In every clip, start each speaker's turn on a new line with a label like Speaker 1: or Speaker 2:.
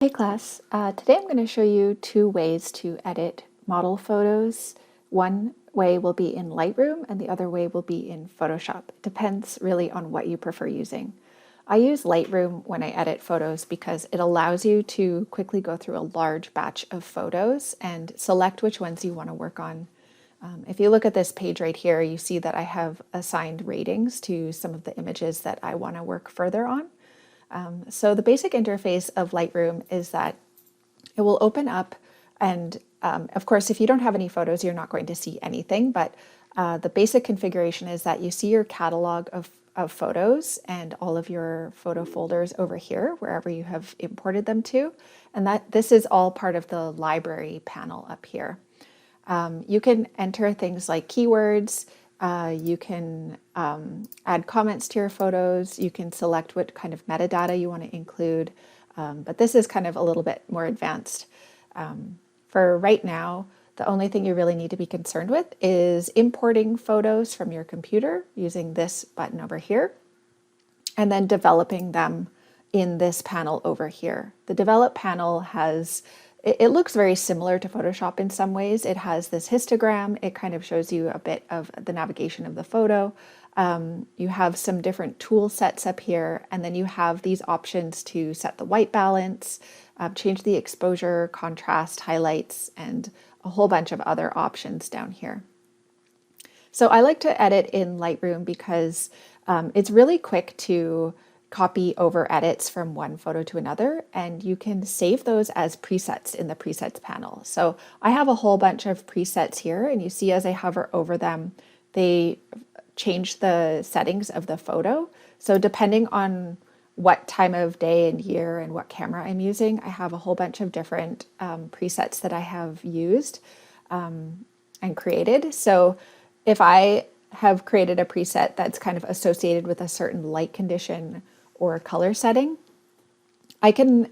Speaker 1: Hey class, today I'm going to show you two ways to edit model photos. One way will be in Lightroom and the other way will be in Photoshop. It depends really on what you prefer using. I use Lightroom when I edit photos because it allows you to quickly go through a large batch of photos and select which ones you want to work on. If you look at this page right here, you see that I have assigned ratings to some of the images that I want to work further on. So the basic interface of Lightroom is that it will open up and of course, if you don't have any photos, you're not going to see anything, but the basic configuration is that you see your catalog of photos and all of your photo folders over here, wherever you have imported them to, and that this is all part of the library panel up here. You can enter things like keywords, you can add comments to your photos, you can select what kind of metadata you want to include, but this is kind of a little bit more advanced. For right now, the only thing you really need to be concerned with is importing photos from your computer using this button over here, and then developing them in this panel over here. The develop panel has, it looks very similar to Photoshop in some ways. It has this histogram. It kind of shows you a bit of the navigation of the photo. You have some different tool sets up here, and then you have these options to set the white balance, change the exposure, contrast, highlights, and a whole bunch of other options down here. So I like to edit in Lightroom because it's really quick to copy over edits from one photo to another, and you can save those as presets in the presets panel. So I have a whole bunch of presets here, and you see as I hover over them, they change the settings of the photo. So depending on what time of day and year and what camera I'm using, I have a whole bunch of different presets that I have used and created. So if I have created a preset that's kind of associated with a certain light condition or color setting, I can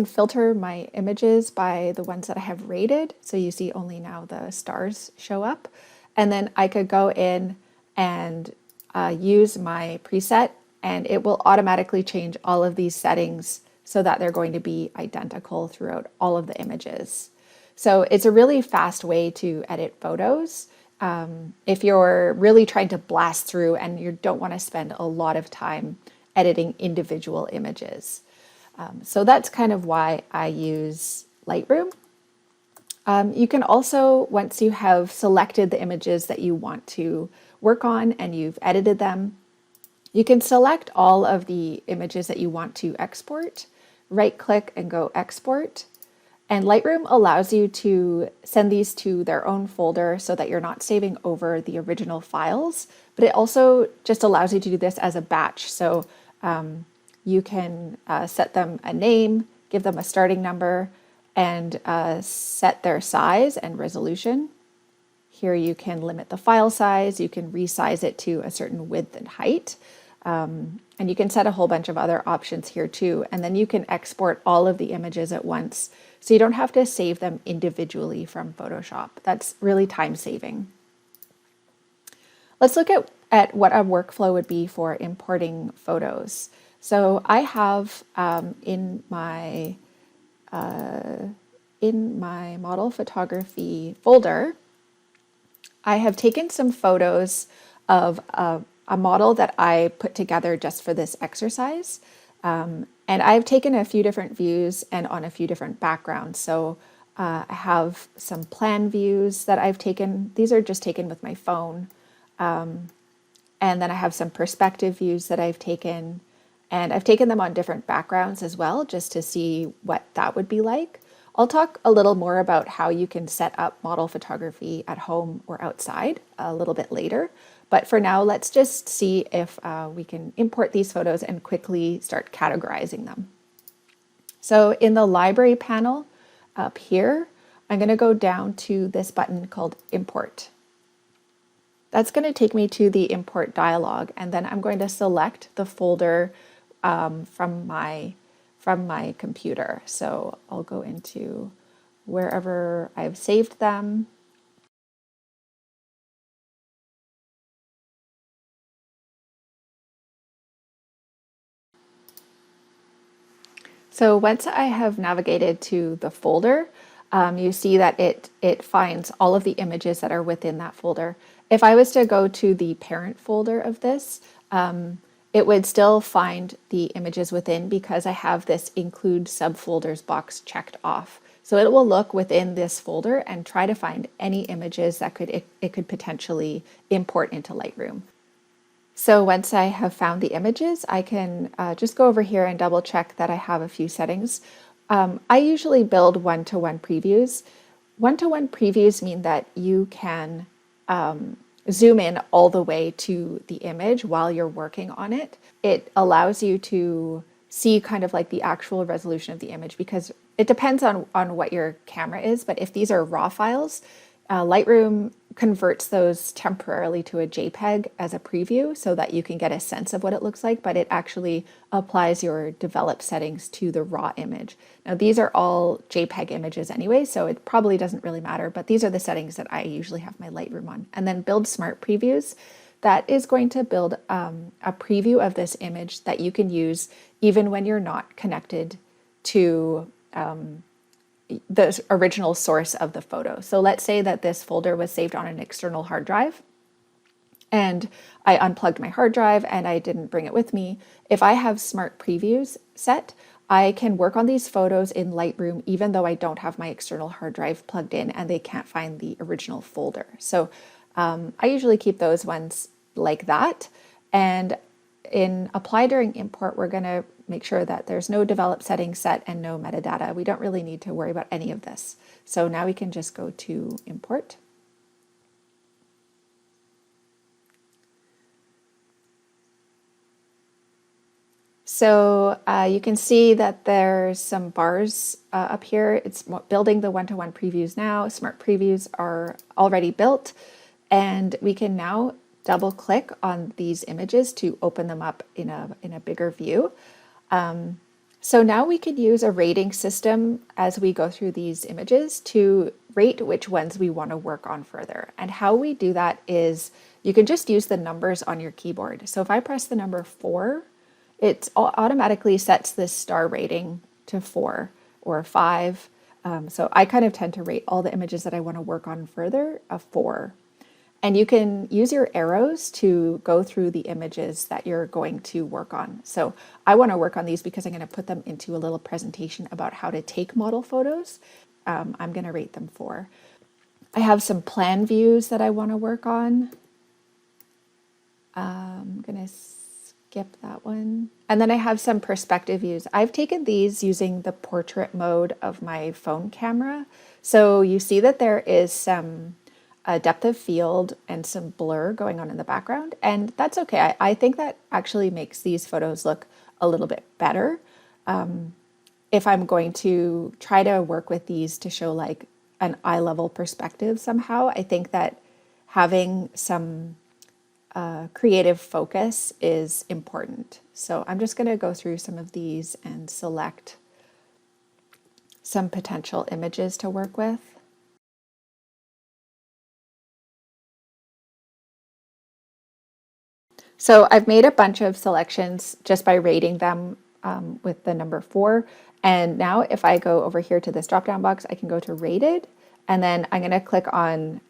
Speaker 1: filter my images by the ones that I have rated. So you see only now the stars show up. And then I could go in and use my preset, and it will automatically change all of these settings so that they're going to be identical throughout all of the images. So it's a really fast way to edit photos. If you're really trying to blast through and you don't want to spend a lot of time editing individual images. So that's kind of why I use Lightroom. You can also, once you have selected the images that you want to work on and you've edited them, you can select all of the images that you want to export, right-click and go export. And Lightroom allows you to send these to their own folder so that you're not saving over the original files, but it also just allows you to do this as a batch. So you can set them a name, give them a starting number, and set their size and resolution. Here you can limit the file size, you can resize it to a certain width and height, and you can set a whole bunch of other options here too. And then you can export all of the images at once, so you don't have to save them individually from Photoshop. That's really time saving. Let's look at what a workflow would be for importing photos. So I have in my model photography folder, I have taken some photos of a model that I put together just for this exercise. And I've taken a few different views and on a few different backgrounds. So I have some plan views that I've taken. These are just taken with my phone. And then I have some perspective views that I've taken. And I've taken them on different backgrounds as well, just to see what that would be like. I'll talk a little more about how you can set up model photography at home or outside a little bit later. But for now, let's just see if we can import these photos and quickly start categorizing them. So in the library panel up here, I'm going to go down to this button called Import. That's going to take me to the import dialog, and then I'm going to select the folder from my computer. So I'll go into wherever I've saved them. So once I have navigated to the folder, you see that it finds all of the images that are within that folder. If I was to go to the parent folder of this, it would still find the images within because I have this include subfolders box checked off. So it will look within this folder and try to find any images that it could potentially import into Lightroom. So once I have found the images, I can just go over here and double check that I have a few settings. I usually build one-to-one previews. One-to-one previews mean that you can zoom in all the way to the image while you're working on it. It allows you to see kind of like the actual resolution of the image because it depends on what your camera is, but if these are RAW files, Lightroom converts those temporarily to a JPEG as a preview so that you can get a sense of what it looks like, but it actually applies your develop settings to the raw image. Now, these are all JPEG images anyway, so it probably doesn't really matter, but these are the settings that I usually have my Lightroom on. And then build smart previews. That is going to build a preview of this image that you can use even when you're not connected to the original source of the photo. So let's say that this folder was saved on an external hard drive and I unplugged my hard drive and I didn't bring it with me. If I have smart previews set, I can work on these photos in Lightroom even though I don't have my external hard drive plugged in and they can't find the original folder. So I usually keep those ones like that. And in apply during import, we're going to make sure that there's no develop settings set and no metadata. We don't really need to worry about any of this. So now we can just go to import. So you can see that there's some bars up here. It's building the one-to-one previews now. Smart previews are already built. And we can now double click on these images to open them up in a bigger view. So now we can use a rating system as we go through these images to rate which ones we want to work on further. And how we do that is you can just use the numbers on your keyboard. So if I press the number 4, it automatically sets this star rating to 4 or 5. So I kind of tend to rate all the images that I want to work on further a 4. And you can use your arrows to go through the images that you're going to work on. So I want to work on these because I'm going to put them into a little presentation about how to take model photos. I'm going to rate them 4. I have some plan views that I want to work on. I'm going to skip that one. And then I have some perspective views. I've taken these using the portrait mode of my phone camera. So you see that there is some depth of field and some blur going on in the background. And that's okay. I think that actually makes these photos look a little bit better. If I'm going to try to work with these to show like an eye level perspective somehow, I think that having some creative focus is important. So I'm just going to go through some of these and select some potential images to work with. So I've made a bunch of selections just by rating them with the number 4. And now if I go over here to this drop-down box, I can go to rated, and then I'm going to click on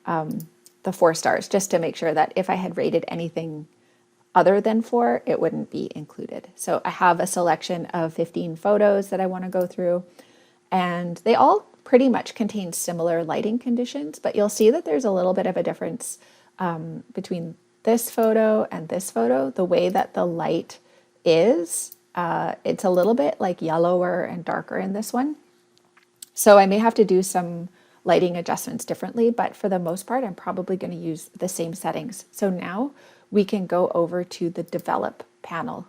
Speaker 1: the 4 stars just to make sure that if I had rated anything other than 4, it wouldn't be included. So I have a selection of 15 photos that I want to go through, and they all pretty much contain similar lighting conditions, but you'll see that there's a little bit of a difference between this photo and this photo. The way that the light is, it's a little bit like yellower and darker in this one. So I may have to do some lighting adjustments differently, but for the most part, I'm probably going to use the same settings. So now we can go over to the develop panel.